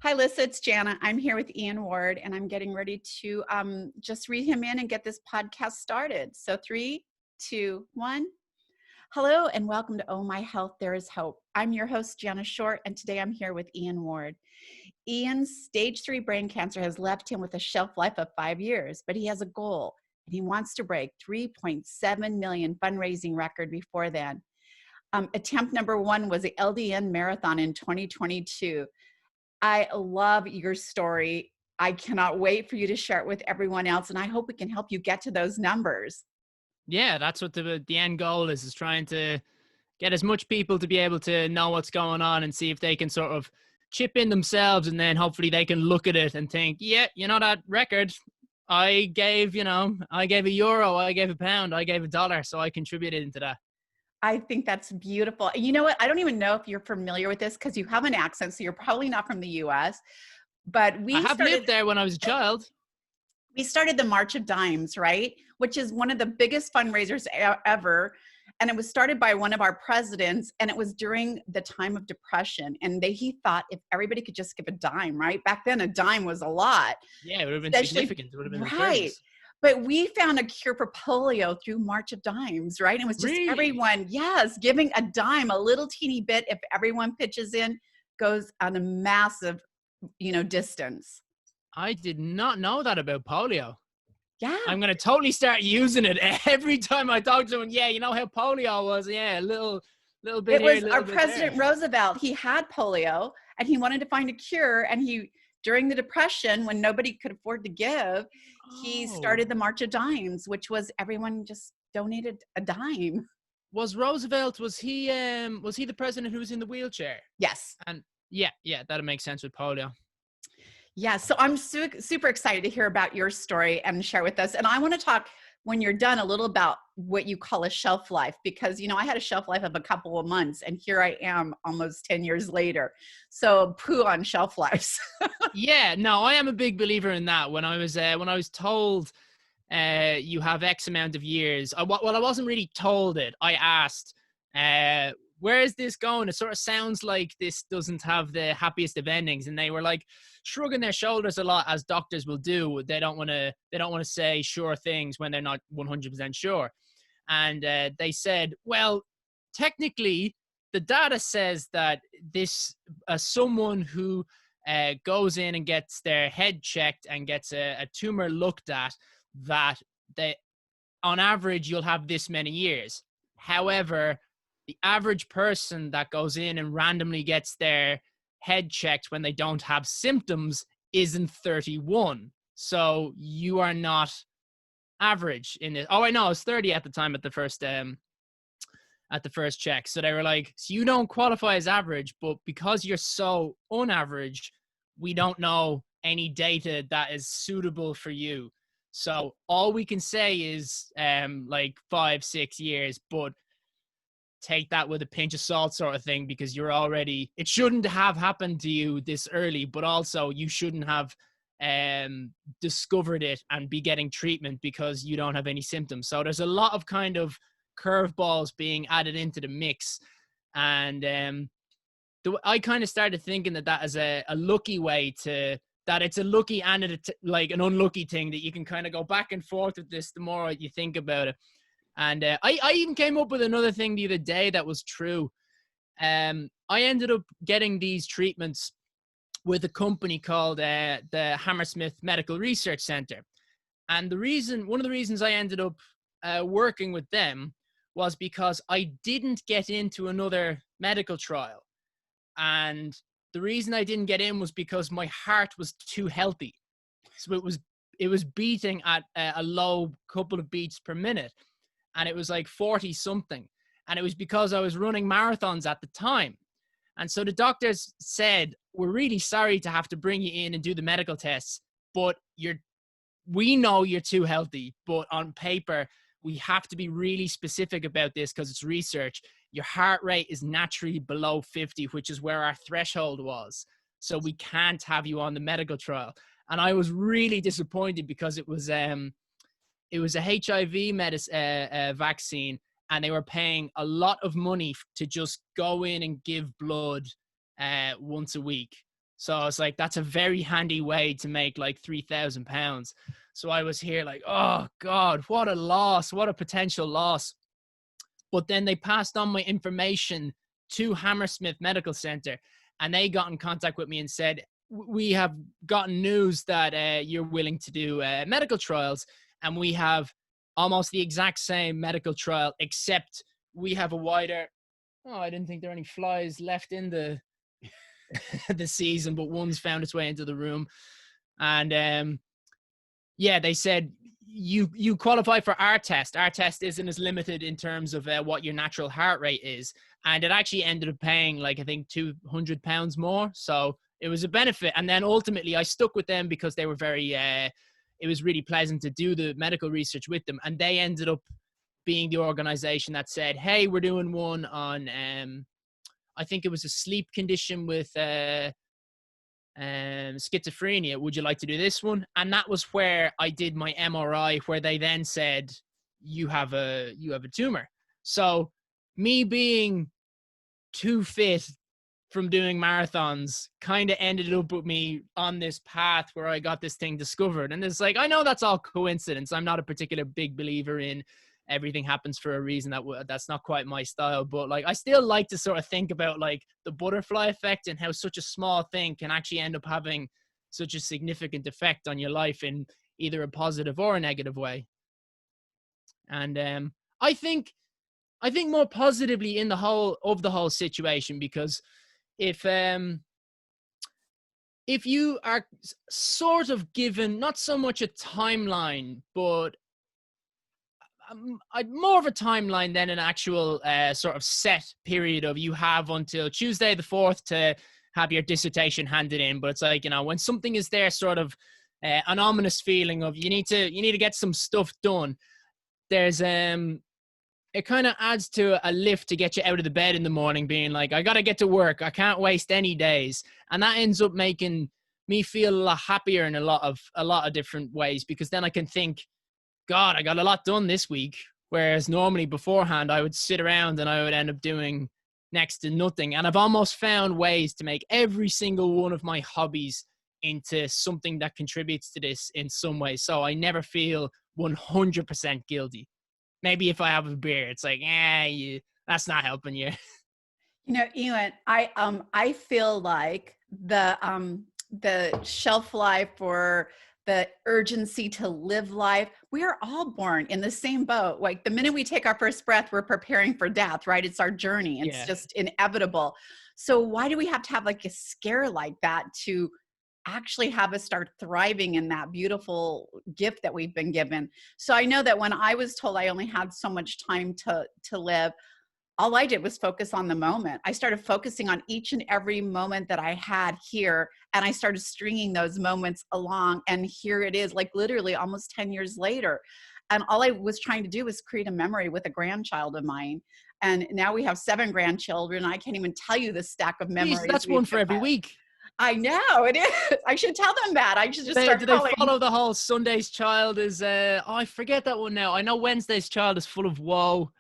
Hi, Lisa. It's Jana. I'm here with Ian Ward, and I'm getting ready to just read him in and get this podcast started. So, three, two, one. Hello, and welcome to Oh My Health, There Is Hope. I'm your host, Jana Short, and today I'm here with Ian Ward. Ian's stage 3 brain cancer has left him with a shelf life of 5 years, but he has a goal, and he wants to break 3.7 million fundraising record before then. Attempt number 1 was the LDN Marathon in 2022. I love your story. I cannot wait for you to share it with everyone else, and I hope we can help you get to those numbers. Yeah, that's what the end goal is trying to get as much people to be able to know what's going on and see if they can sort of chip in themselves, and then hopefully they can look at it and think, yeah, that record, I gave €1, I gave £1, I gave $1, so I contributed into that. I think that's beautiful. You know what? I don't even know if you're familiar with this because you have an accent, so you're probably not from the US. But I have lived there when I was a child. we started the March of Dimes, right? Which is one of the biggest fundraisers ever. And it was started by one of our presidents, and it was during the time of depression. And he thought if everybody could just give a dime, right? Back then, a dime was a lot. Yeah, it would have been Especially, significant. It would have been in the right. 30s. But we found a cure for polio through March of Dimes, right? And it was just Really? everyone, yes, giving a dime, a little teeny bit, if everyone pitches in, goes on a massive, distance. I did not know that about polio. Yeah. I'm going to totally start using it every time I talk to someone. Yeah, you know how polio was? Yeah, a little bit It here, a was our little bit there. President Roosevelt. He had polio and he wanted to find a cure. And during the Depression, when nobody could afford to give, he Oh, started the March of Dimes, which was everyone just donated a dime. was Roosevelt, was he the president who was in the wheelchair? Yes. And yeah, that'll make sense with polio. Yeah, so I'm super excited to hear about your story and share with us. And I want to talk when you're done a little about what you call a shelf life, because I had a shelf life of a couple of months, and here I am almost 10 years later. So poo on shelf lives. Yeah, no, I am a big believer in that. When I was told you have X amount of years, I wasn't really told it. I asked, where is this going? It sort of sounds like this doesn't have the happiest of endings, and they were like shrugging their shoulders a lot, as doctors will do. They don't want to say sure things when they're not 100% sure. And they said, well, technically, the data says that this someone who goes in and gets their head checked and gets a tumor looked at, that they, on average, you'll have this many years. However, the average person that goes in and randomly gets their head checked when they don't have symptoms isn't 31. So you are not average in it. Oh, I know, I was 30 at the time at the first check. So they were like, so you don't qualify as average, but because you're so unaverage, we don't know any data that is suitable for you. So all we can say is like 5-6 years, but take that with a pinch of salt, sort of thing, because it shouldn't have happened to you this early, but also you shouldn't have discovered it and be getting treatment because you don't have any symptoms. So there's a lot of kind of curveballs being added into the mix. And I kind of started thinking that is a lucky way that it's a lucky and like an unlucky thing, that you can kind of go back and forth with this the more you think about it. And I even came up with another thing the other day that was true. I ended up getting these treatments with a company called the Hammersmith Medical Research Center. And one of the reasons I ended up working with them was because I didn't get into another medical trial. And the reason I didn't get in was because my heart was too healthy. So it was beating at a low couple of beats per minute. And it was like 40 something. And it was because I was running marathons at the time. And so the doctors said, we're really sorry to have to bring you in and do the medical tests, but we know you're too healthy, but on paper, we have to be really specific about this because it's research. Your heart rate is naturally below 50, which is where our threshold was. So we can't have you on the medical trial. And I was really disappointed because it was a HIV vaccine, and they were paying a lot of money to just go in and give blood once a week. So it's like, that's a very handy way to make like £3,000. So I was here like, oh God, what a loss, what a potential loss. But then they passed on my information to Hammersmith Medical Center, and they got in contact with me and said, we have gotten news that you're willing to do medical trials, and we have almost the exact same medical trial, except we have a wider, oh, I didn't think there were any flies left in the the season, but one's found its way into the room. And yeah, they said you qualify for our test. Our test isn't as limited in terms of what your natural heart rate is, and it actually ended up paying like I think £200 more. So it was a benefit. And then ultimately I stuck with them because they were very it was really pleasant to do the medical research with them, and they ended up being the organization that said, hey, we're doing one on I think it was a sleep condition with schizophrenia. Would you like to do this one? And that was where I did my MRI, where they then said, you have a tumor. So me being too fit from doing marathons kind of ended up with me on this path where I got this thing discovered. And it's like, I know that's all coincidence. I'm not a particular big believer in everything happens for a reason. That's not quite my style, but like I still like to sort of think about like the butterfly effect and how such a small thing can actually end up having such a significant effect on your life in either a positive or a negative way. And I think more positively in the whole situation, because if you are sort of given not so much a timeline, but more of a timeline than an actual sort of set period of you have until Tuesday the 4th to have your dissertation handed in. But it's like, you know, when something is there, sort of an ominous feeling of you need to get some stuff done. There's it kind of adds to a lift to get you out of the bed in the morning, being like, I got to get to work. I can't waste any days. And that ends up making me feel a lot happier in a lot of different ways, because then I can think, God, I got a lot done this week. Whereas normally beforehand, I would sit around and I would end up doing next to nothing. And I've almost found ways to make every single one of my hobbies into something that contributes to this in some way. So I never feel 100% guilty. Maybe if I have a beer, it's like, that's not helping you. You know, Iain, I feel like the shelf life or the urgency to live life, we are all born in the same boat. Like the minute we take our first breath, we're preparing for death, right? It's our journey. It's just inevitable. So why do we have to have like a scare like that to actually have us start thriving in that beautiful gift that we've been given? So I know that when I was told I only had so much time to live, all I did was focus on the moment. I started focusing on each and every moment that I had here, and I started stringing those moments along, and here it is, like literally almost 10 years later. And all I was trying to do was create a memory with a grandchild of mine. And now we have 7 grandchildren. I can't even tell you the stack of memories. Jeez, that's one for every week. I know it is. I should tell them that. I should just start calling. Do they follow the whole Sunday's Child is, I forget that one now. I know Wednesday's Child is full of woe.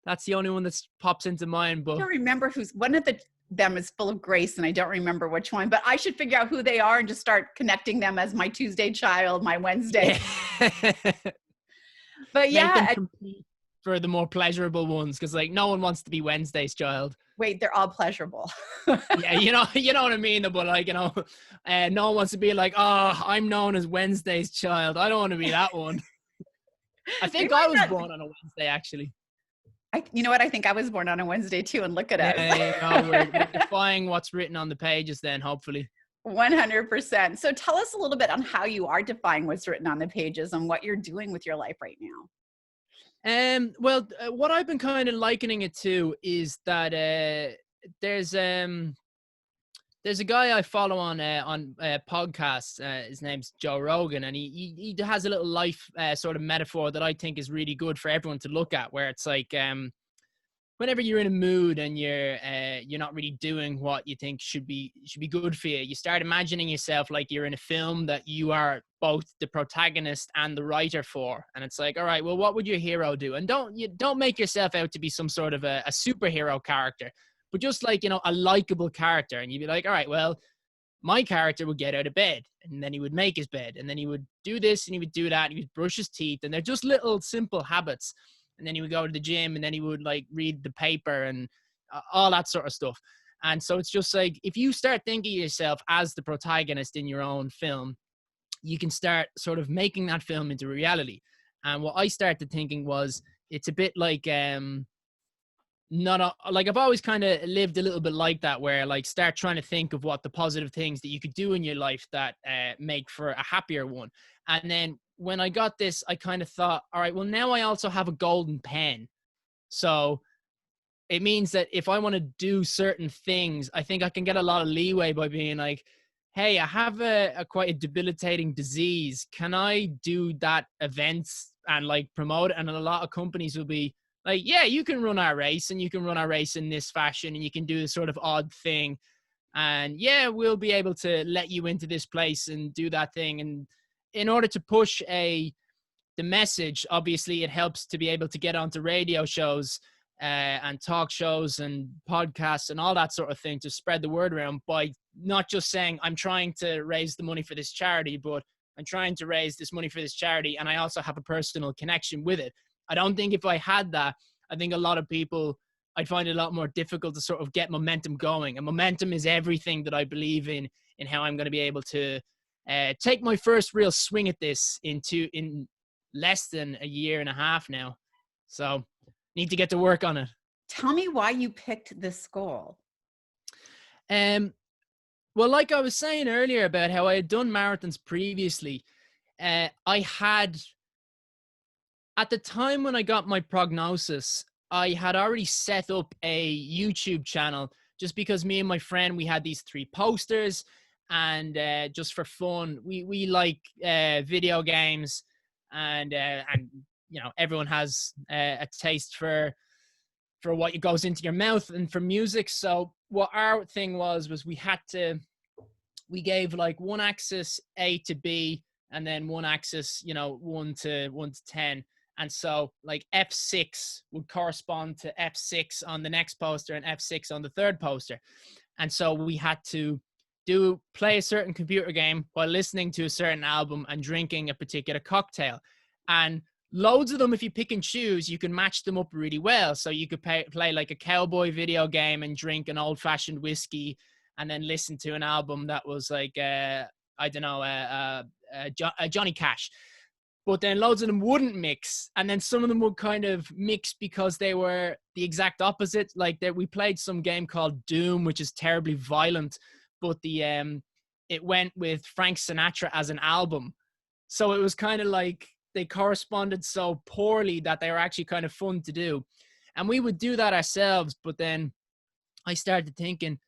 That's the only one that pops into mind. But I don't remember who's one of them is full of grace, and I don't remember which one. But I should figure out who they are and just start connecting them as my Tuesday child, my Wednesday. But yeah, for the more pleasurable ones, because like no one wants to be Wednesday's child. Wait, they're all pleasurable. Yeah, you know what I mean. But like, you know, no one wants to be like, oh, I'm known as Wednesday's child. I don't want to be that one. I think I was born on a Wednesday, actually. You know what? I think I was born on a Wednesday too, and look at us. Yeah, we're defying what's written on the pages then, hopefully. 100%. So tell us a little bit on how you are defying what's written on the pages and what you're doing with your life right now. Well, what I've been kind of likening it to is that there's a guy I follow on podcasts. His name's Joe Rogan, and he has a little life sort of metaphor that I think is really good for everyone to look at, where it's like whenever you're in a mood and you're not really doing what you think should be good for you, you start imagining yourself like you're in a film that you are both the protagonist and the writer for. And it's like, all right, well, what would your hero do? And don't make yourself out to be some sort of a superhero character, but just like, you know, a likable character. And you'd be like, all right, well, my character would get out of bed, and then he would make his bed, and then he would do this and he would do that, and he would brush his teeth, and they're just little simple habits. And then he would go to the gym, and then he would like read the paper and all that sort of stuff. And so it's just like, if you start thinking of yourself as the protagonist in your own film, you can start sort of making that film into reality. And what I started thinking was, it's a bit like like I've always kind of lived a little bit like that, where like start trying to think of what the positive things that you could do in your life that make for a happier one. And then when I got this, I kind of thought, all right, well, now I also have a golden pen. So it means that if I want to do certain things, I think I can get a lot of leeway by being like, hey, I have a quite a debilitating disease. Can I do that events and like promote it? And a lot of companies will be like, yeah, you can run our race, and you can run our race in this fashion, and you can do this sort of odd thing. And yeah, we'll be able to let you into this place and do that thing. And in order to push the message, obviously it helps to be able to get onto radio shows and talk shows and podcasts and all that sort of thing to spread the word around, by not just saying I'm trying to raise the money for this charity, but I'm trying to raise this money for this charity, and I also have a personal connection with it. I don't think if I had that, I think a lot of people, I'd find it a lot more difficult to sort of get momentum going. And momentum is everything that I believe in how I'm going to be able to take my first real swing at this in less than a year and a half now. So need to get to work on it. Tell me why you picked this goal. Well, like I was saying earlier about how I had done marathons previously, I had, at the time when I got my prognosis, I had already set up a YouTube channel, just because me and my friend, we had these 3 posters, and just for fun, we like video games, and you know, everyone has a taste for what goes into your mouth, and for music. So what our thing was we gave like one axis A to B, and then one axis, you know, 1 to 10. And so like F6 would correspond to F6 on the next poster and F6 on the third poster. And so we had to play a certain computer game while listening to a certain album and drinking a particular cocktail. And loads of them, if you pick and choose, you can match them up really well. So you could play like a cowboy video game and drink an old-fashioned whiskey, and then listen to an album that was like, I don't know, Johnny Cash. But then loads of them wouldn't mix. And then some of them would kind of mix because they were the exact opposite. Like that, we played some game called Doom, which is terribly violent, but it went with Frank Sinatra as an album. So it was kind of like they corresponded so poorly that they were actually kind of fun to do. And we would do that ourselves. But then I started thinking,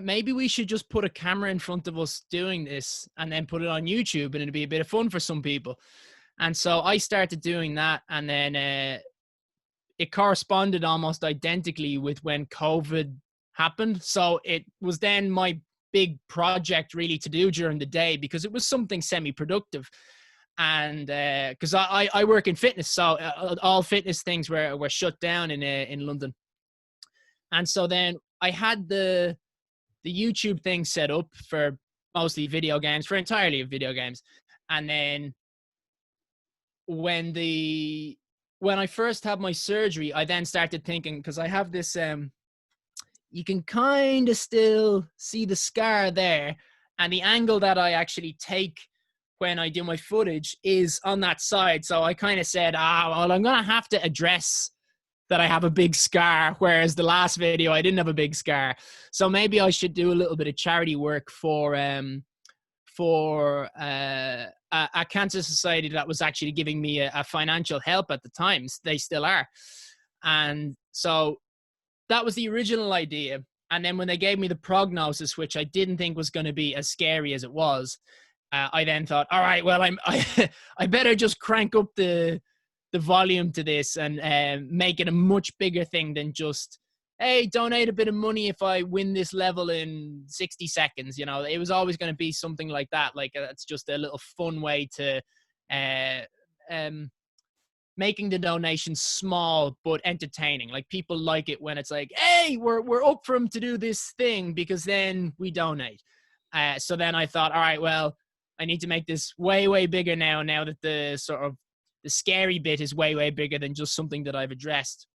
maybe we should just put a camera in front of us doing this and then put it on YouTube, and it'd be a bit of fun for some people. And so I started doing that, and then it corresponded almost identically with when COVID happened. So it was then my big project really to do during the day, because it was something semi-productive. And because I work in fitness, so all fitness things were shut down in London. And so then I had the YouTube thing set up for mostly video games, for entirely video games. And then when I first had my surgery, I then started thinking, because I have this, you can kind of still see the scar there, and the angle that I actually take when I do my footage is on that side. So I kind of said, well, I'm going to have to address that I have a big scar, whereas the last video I didn't have a big scar. So maybe I should do a little bit of charity work for a cancer society that was actually giving me a financial help at the time. They still are. And so that was the original idea. And then when they gave me the prognosis, which I didn't think was going to be as scary as it was, I then thought, all right, well, I better just crank up the volume to this and make it a much bigger thing than just, hey, donate a bit of money if I win this level in 60 seconds. You know, it was always going to be something like that. Like, it's just a little fun way to making the donation small but entertaining. Like, people like it when it's like, hey, we're up for him to do this thing, because then we donate. So then I thought, all right, well, I need to make this way, way bigger now that the sort of the scary bit is way, way bigger than just something that I've addressed.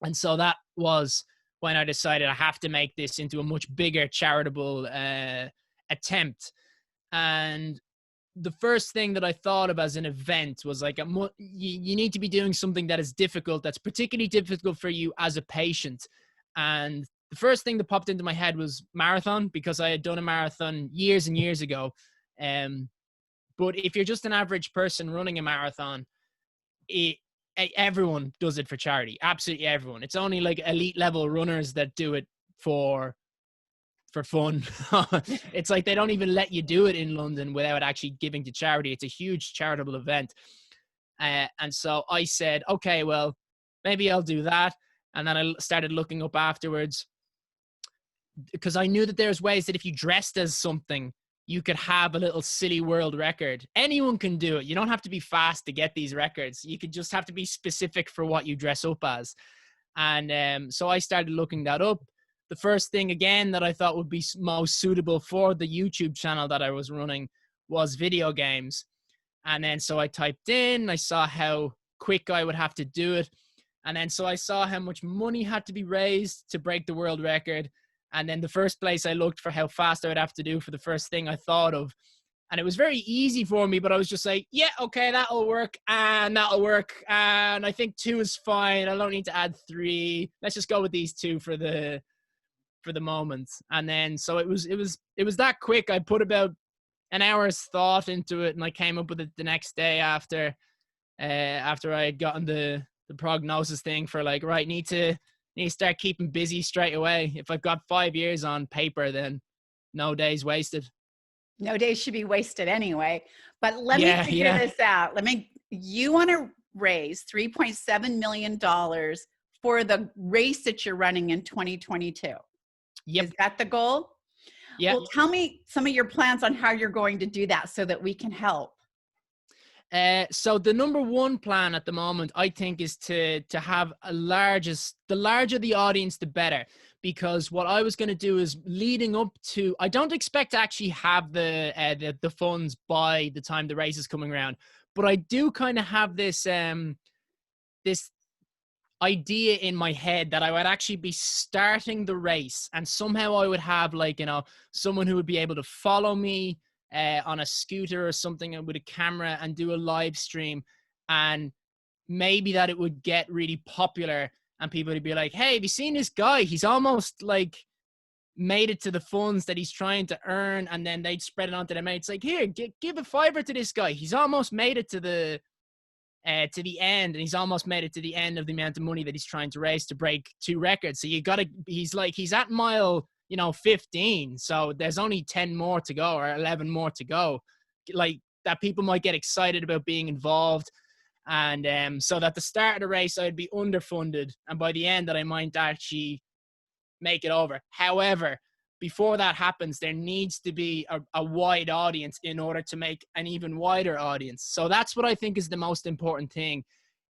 And so that was when I decided I have to make this into a much bigger charitable attempt. And the first thing that I thought of as an event was like, you need to be doing something that is difficult, that's particularly difficult for you as a patient. And the first thing that popped into my head was marathon, because I had done a marathon years and years ago. But if you're just an average person running a marathon, everyone does it for charity. Absolutely everyone. It's only like elite level runners that do it for fun. It's like they don't even let you do it in London without actually giving to charity. It's a huge charitable event. And so I said, okay, well, maybe I'll do that. And then I started looking up afterwards, because I knew that there's ways that if you dressed as something, you could have a little silly world record. Anyone can do it. You don't have to be fast to get these records. You could just have to be specific for what you dress up as. And so I started looking that up. The first thing, again, that I thought would be most suitable for the YouTube channel that I was running was video games. And then so I typed in, I saw how quick I would have to do it. And then so I saw how much money had to be raised to break the world record. And then the first place I looked for how fast I would have to do for the first thing I thought of. And it was very easy for me, but I was just like, yeah, okay, that'll work. And that'll work. And I think 2 is fine. I don't need to add 3. Let's just go with these 2 for the moment. And then so it was that quick. I put about an hour's thought into it, and I came up with it the next day after I had gotten the prognosis thing for like, right, need to start keeping busy straight away. If I've got 5 years on paper, then no days wasted. No days should be wasted anyway. But let me figure this out. You want to raise $3.7 million for the race that you're running in 2022. Yep. Is that the goal? Yeah. Well, tell me some of your plans on how you're going to do that so that we can help. So the number one plan at the moment, I think, is to have the larger the audience, the better. Because what I was going to do is leading up to, I don't expect to actually have the funds by the time the race is coming around, but I do kind of have this this idea in my head that I would actually be starting the race, and somehow I would have, like, you know, someone who would be able to follow me on a scooter or something with a camera and do a live stream, and maybe that it would get really popular and people would be like, hey, have you seen this guy? He's almost like made it to the funds that he's trying to earn. And then they'd spread it on to their mates, like, here, give a $5 to this guy. He's almost made it to the end, and he's almost made it to the end of the amount of money that he's trying to raise to break 2 records. So he's at mile, 15. So there's only 10 more to go, or 11 more to go. Like, that people might get excited about being involved. And so that at the start of the race, I'd be underfunded. And by the end, that I might actually make it over. However, before that happens, there needs to be a wide audience in order to make an even wider audience. So that's what I think is the most important thing,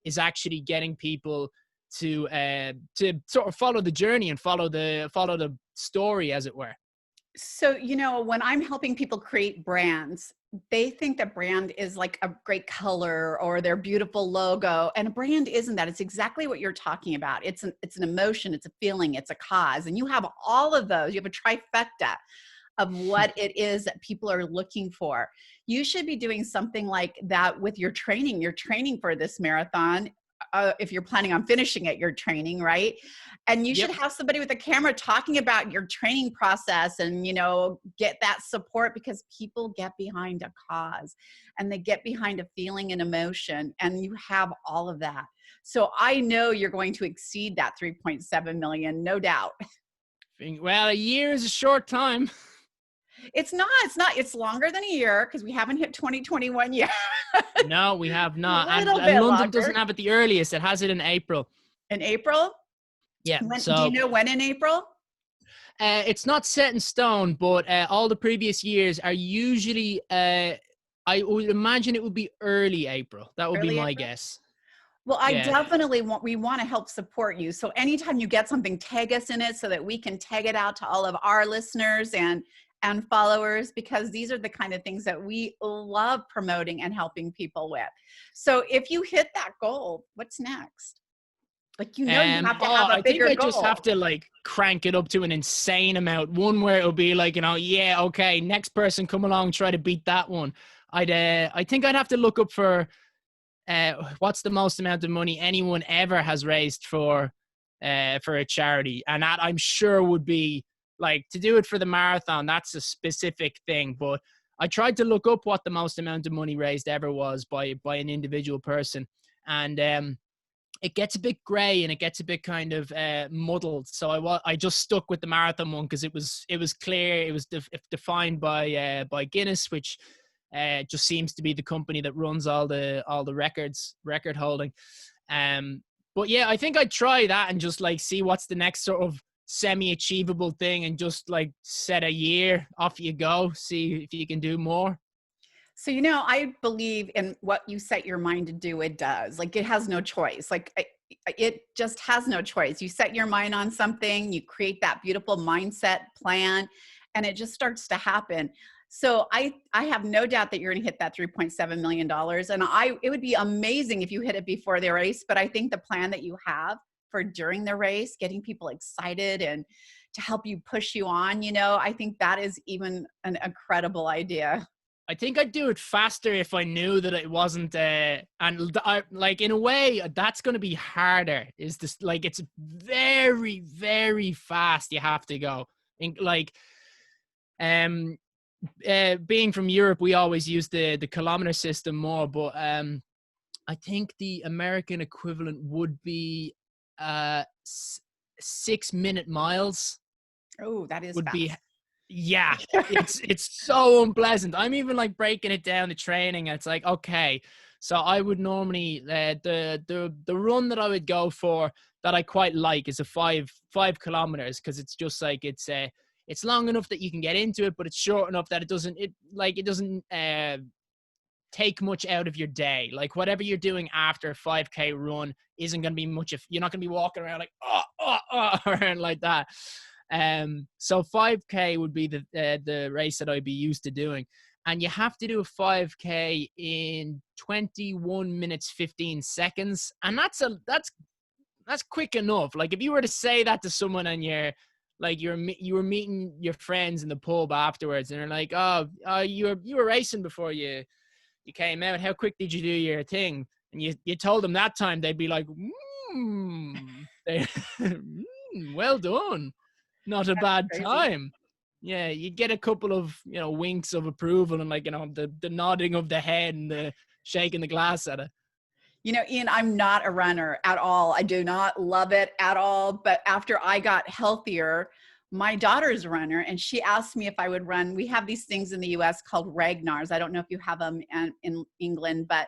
is actually getting people to sort of follow the journey and follow the story, as it were. So, when I'm helping people create brands, they think that brand is like a great color or their beautiful logo. And a brand isn't that. It's exactly what you're talking about. It's an emotion, it's a feeling, it's a cause. And you have all of those. You have a trifecta of what it is that people are looking for. You should be doing something like that with your training. You're training for this marathon. If you're planning on finishing it, you're training, right? And you should have somebody with a camera talking about your training process and, get that support, because people get behind a cause and they get behind a feeling and emotion, and you have all of that. So I know you're going to exceed that 3.7 million, no doubt. Well, a year is a short time. It's not. It's longer than a year, because we haven't hit 2021 yet. No, we have not. And London longer. Doesn't have it the earliest. It has it in April. In April? Yeah. Do you know when in April? It's not set in stone, but all the previous years are usually, I would imagine it would be early April. That would be my guess. Well, we want to help support you. So anytime you get something, tag us in it so that we can tag it out to all of our listeners and and followers, because these are the kind of things that we love promoting and helping people with. So if you hit that goal, what's next? Like, you have to have a I think bigger I just have goal. to like crank it up to an insane amount. One where it'll be like, yeah, okay, next person come along, try to beat that one. I think I'd have to look up for what's the most amount of money anyone ever has raised for a charity, and that I'm sure would be like, to do it for the marathon. That's a specific thing, but I tried to look up what the most amount of money raised ever was by an individual person, and it gets a bit gray and it gets a bit kind of muddled. So I just stuck with the marathon one because it was clear. It was defined by Guinness, which just seems to be the company that runs all the record holding. But yeah, I think I'd try that and just like see what's the next sort of semi-achievable thing, and just like set a year, off you go, see if you can do more. So, I believe in what you set your mind to do, it does. Like, it has no choice. Like, it just has no choice. You set your mind on something, you create that beautiful mindset plan, and it just starts to happen. So I have no doubt that you're going to hit that $3.7 million. And it would be amazing if you hit it before the race. But I think the plan that you have for during the race, getting people excited and to help you push you on, I think that is even an incredible idea. I think I'd do it faster if I knew that it wasn't, like, in a way, that's going to be harder. Is this like, it's very, very fast. You have to go being from Europe, we always use the kilometer system more, but I think the American equivalent would be 6-minute miles. Oh, that is Would be, fast. yeah, it's so unpleasant. I'm even like breaking it down to training. And it's like, okay, so I would normally the run that I would go for that I quite like is a 5 kilometers, because it's just like it's long enough that you can get into it, but it's short enough that it doesn't take much out of your day. Like, whatever you're doing after a 5K run isn't going to be much of, you're not going to be walking around like or like that. So 5K would be the race that I'd be used to doing. And you have to do a 5K in 21 minutes 15 seconds, and that's quick enough. Like, if you were to say that to someone and you were meeting your friends in the pub afterwards, and they're like, oh, you were racing before you came out, how quick did you do your thing? And you told them that time, they'd be like, well done. Not a bad Crazy. time. Yeah, you get a couple of winks of approval, and like the nodding of the head and the shaking the glass at it. Iain, I'm not a runner at all. I do not love it at all. But after I got healthier, my daughter's a runner, and she asked me if I would run. We have these things in the US called Ragnars. I don't know if you have them in England, but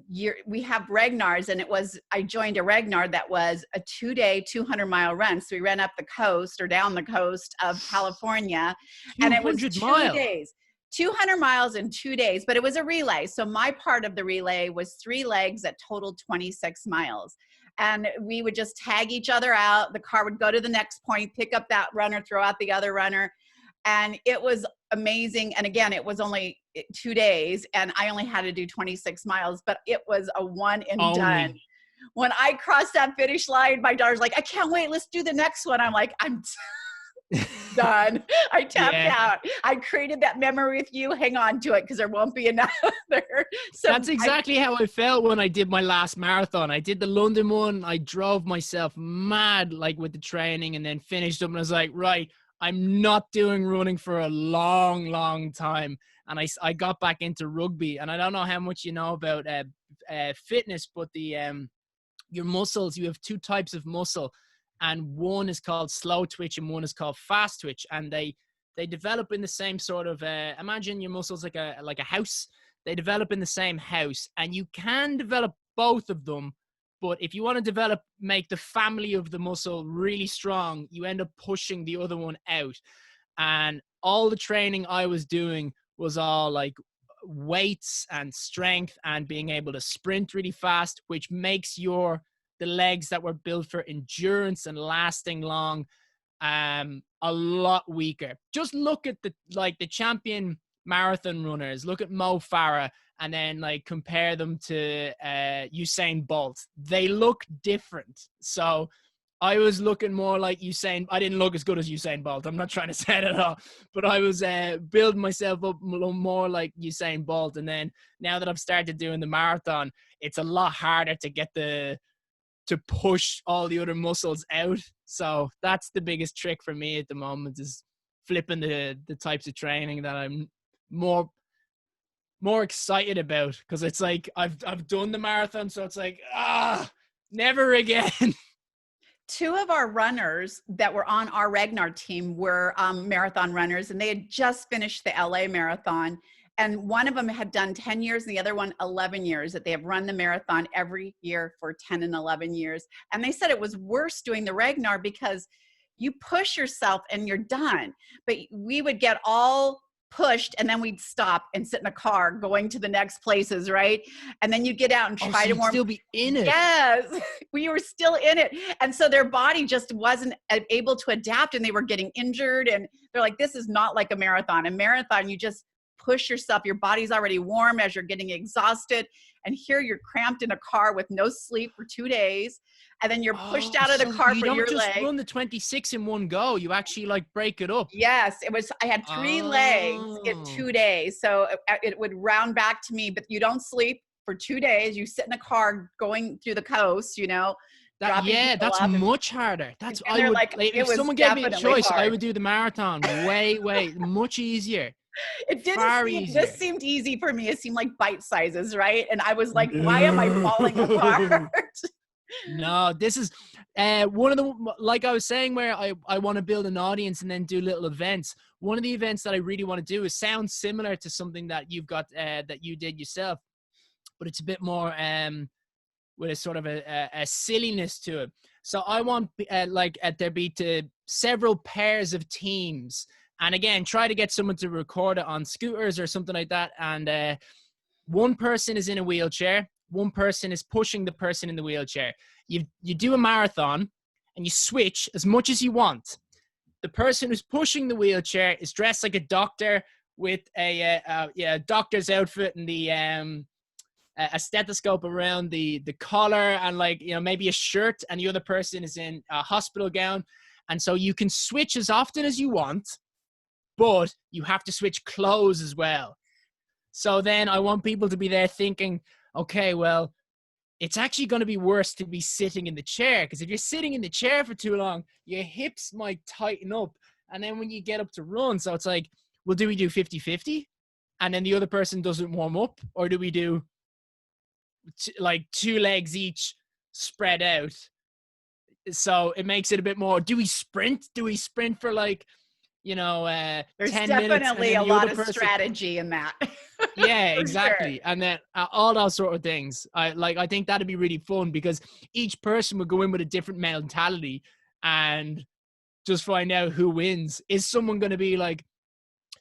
we have Ragnars, and I joined a Ragnar that was a 2-day, 200-mile run. So we ran up the coast or down the coast of California, and it was 2 days. 200 miles in 2 days, but it was a relay. So my part of the relay was 3 legs that totaled 26 miles. And we would just tag each other out. The car would go to the next point, pick up that runner, throw out the other runner. And it was amazing. And again, it was only 2 days, and I only had to do 26 miles, but it was a one and done. When I crossed that finish line, my daughter's like, I can't wait. Let's do the next one. I'm like, I'm done. I tapped out. I created that memory with you. Hang on to it, because there won't be another. So that's exactly how I felt when I did my last marathon. I did the London one. I drove myself mad, like, with the training, and then finished up, and I was like, right, I'm not doing running for a long, long time. And I got back into rugby, and I don't know how much you know about fitness, but your muscles, you have 2 types of muscle, and one is called slow twitch and one is called fast twitch, and they develop in the same sort of imagine your muscles like a house. They develop in the same house, and you can develop both of them. But if you want to make the family of the muscle really strong, you end up pushing the other one out. And all the training I was doing was all like weights and strength and being able to sprint really fast, which makes the legs that were built for endurance and lasting long. a lot weaker. Just look at the champion marathon runners. Look at Mo Farah, and then like compare them to Usain Bolt. They look different. So I was looking more like Usain. I didn't look as good as Usain Bolt. I'm not trying to say it at all, but I was building myself up more like Usain Bolt. And then now that I've started doing the marathon, it's a lot harder to get to push all the other muscles out. So that's the biggest trick for me at the moment, is flipping the types of training that I'm more excited about, because it's like I've done the marathon, so it's like never again. Two of our runners that were on our Ragnar team were marathon runners, and they had just finished the LA marathon. And one of them had done 10 years and the other one 11 years, that they have run the marathon every year for 10 and 11 years. And they said it was worse doing the Ragnar because you push yourself and you're done. But we would get all pushed and then we'd stop and sit in a car going to the next places, right? And then you get out and try to still be in it. Yes, we were still in it. And so their body just wasn't able to adapt, and they were getting injured. And they're like, this is not like a marathon. A marathon, you just push yourself. Your body's already warm as you're getting exhausted. And here you're cramped in a car with no sleep for 2 days. And then you're pushed out of the car for your leg. You don't just run the 26 in one go. You actually like break it up. Yes, I had 3 legs in 2 days. So it would round back to me, but you don't sleep for 2 days. You sit in a car going through the coast, that's much harder. That's if someone gave me a choice, I would do the marathon. Way much easier. It didn't this seemed easy for me. It seemed like bite sizes, right? And I was like, why am I falling apart? No, this is one of the, like I was saying, where I want to build an audience and then do little events. One of the events that I really want to do is sound similar to something that you've got, that you did yourself, but it's a bit more with a sort of a silliness to it. So I want there be several pairs of teams. And again, try to get someone to record it on scooters or something like that. And one person is in a wheelchair. One person is pushing the person in the wheelchair. You do a marathon and you switch as much as you want. The person who's pushing the wheelchair is dressed like a doctor with a doctor's outfit and a stethoscope around the collar and maybe a shirt, and the other person is in a hospital gown. And so you can switch as often as you want, but you have to switch clothes as well. So then I want people to be there thinking, okay, well, it's actually going to be worse to be sitting in the chair, because if you're sitting in the chair for too long, your hips might tighten up. And then when you get up to run, so it's like, well, do we do 50-50? And then the other person doesn't warm up? Or do we do 2 legs each spread out? So it makes it a bit more, do we sprint? Do we sprint for there's 10 definitely minutes, a lot of strategy in that. Yeah, exactly. Sure. And then all those sort of things. I think that'd be really fun, because each person would go in with a different mentality and just find out who wins. Is someone going to be like,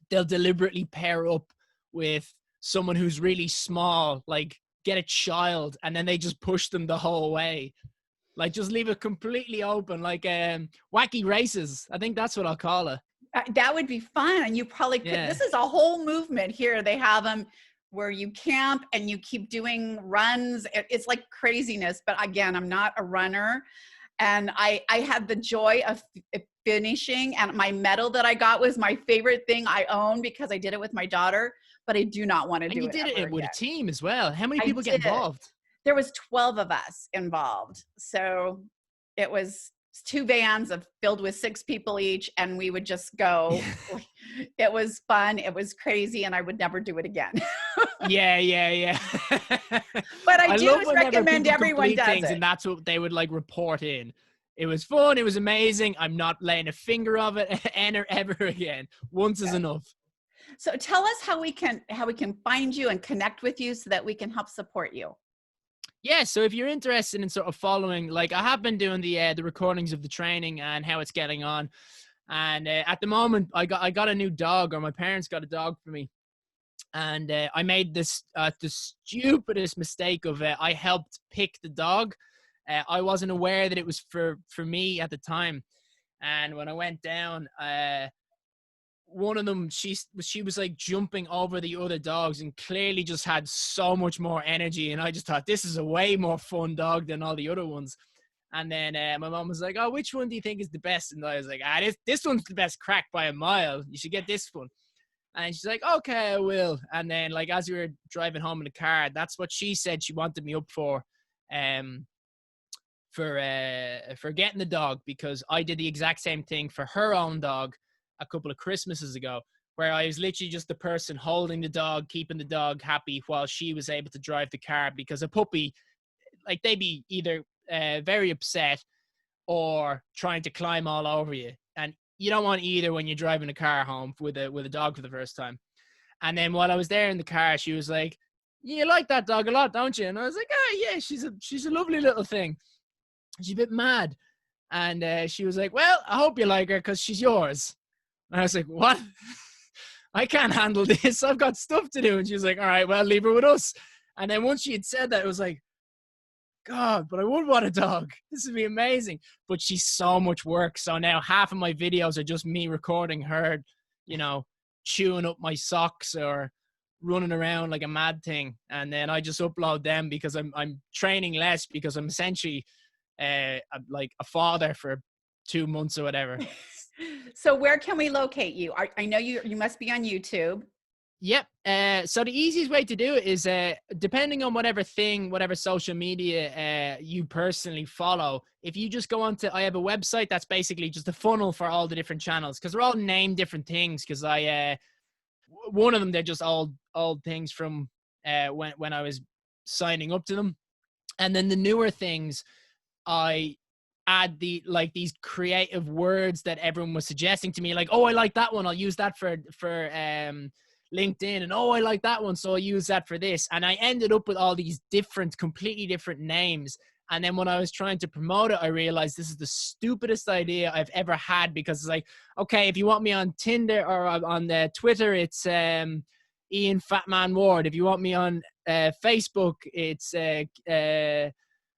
they'll deliberately pair up with someone who's really small, like get a child, and then they just push them the whole way. Like just leave it completely open, like wacky races. I think that's what I'll call it. That would be fun. And you probably could. Yeah. This is a whole movement here. They have them where you camp and you keep doing runs. It's like craziness. But again, I'm not a runner. And I had the joy of finishing. And my medal that I got was my favorite thing I own, because I did it with my daughter. But I do not want to do it. And you did it with a team as well. How many people get involved? There was 12 of us involved. So it was 2 vans filled with 6 people each, and we would just go. It was fun. It was crazy, and I would never do it again. Yeah. But I do recommend everyone does things, it. And that's what they would report in. It was fun. It was amazing. I'm not laying a finger of it ever again. Once is enough. So tell us how we can find you and connect with you so that we can help support you. Yeah, so if you're interested in sort of following, I have been doing the recordings of the training and how it's getting on, and at the moment I got a new dog, or my parents got a dog for me, and I made the stupidest mistake of I helped pick the dog. I wasn't aware that it was for me at the time, And when I went down, one of them, she was like jumping over the other dogs and clearly just had so much more energy. And I just thought, this is a way more fun dog than all the other ones. And then my mom was like, oh, which one do you think is the best? And I was like, this one's the best crack by a mile. You should get this one. And she's like, okay, I will. And then, like, as we were driving home in the car, that's what she said she wanted me up for getting the dog, because I did the exact same thing for her own dog a couple of Christmases ago, where I was literally just the person holding the dog, keeping the dog happy while she was able to drive the car, because a puppy, like, they'd be either very upset or trying to climb all over you. And you don't want either when you're driving a car home with a dog for the first time. And then while I was there in the car, she was like, you like that dog a lot, don't you? And I was like, oh, yeah, she's a lovely little thing. She's a bit mad. And she was like, well, I hope you like her because she's yours. And I was like, what? I can't handle this. I've got stuff to do. And she was like, all right, well, leave her with us. And then once she had said that, it was like, God, but I would want a dog. This would be amazing. But she's so much work. So now half of my videos are just me recording her, you know, chewing up my socks or running around like a mad thing. And then I just upload them because I'm training less, because I'm essentially like a father for 2 months or whatever. So where can we locate you? I know you must be on YouTube. Yep. So the easiest way to do it is, depending on whatever social media you personally follow, if you just go on to, I have a website that's basically just a funnel for all the different channels, because they're all named different things, because one of them, they're just old things from when I was signing up to them. And then the newer things, I add these creative words that everyone was suggesting to me, like, oh, I like that one, I'll use that for LinkedIn, and oh, I like that one, so I'll use that for this. And I ended up with all these completely different names. And then when I was trying to promote it, I realized this is the stupidest idea I've ever had, because it's like, okay, if you want me on Tinder or on Twitter, it's Ian Fatman Ward. If you want me on Facebook, it's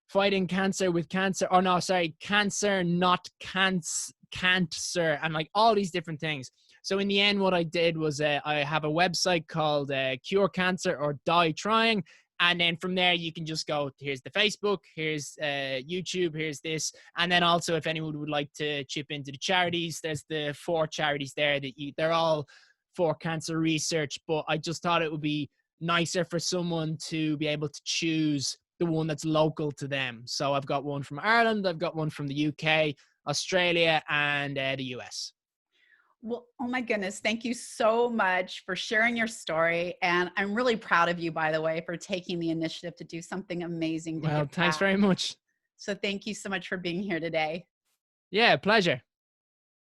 fighting cancer with cancer. Oh no, sorry, cancer, not cancer, and like all these different things. So in the end, what I did was I have a website called Cure Cancer or Die Trying. And then from there, you can just go, here's the Facebook, here's YouTube, here's this. And then also, if anyone would like to chip into the charities, there's the 4 charities there they're all for cancer research. But I just thought it would be nicer for someone to be able to choose the one that's local to them. So I've got one from Ireland, I've got one from the UK, Australia, and the US. Well, oh my goodness. Thank you so much for sharing your story. And I'm really proud of you, by the way, for taking the initiative to do something amazing. Well, thanks very much. So thank you so much for being here today. Yeah, pleasure.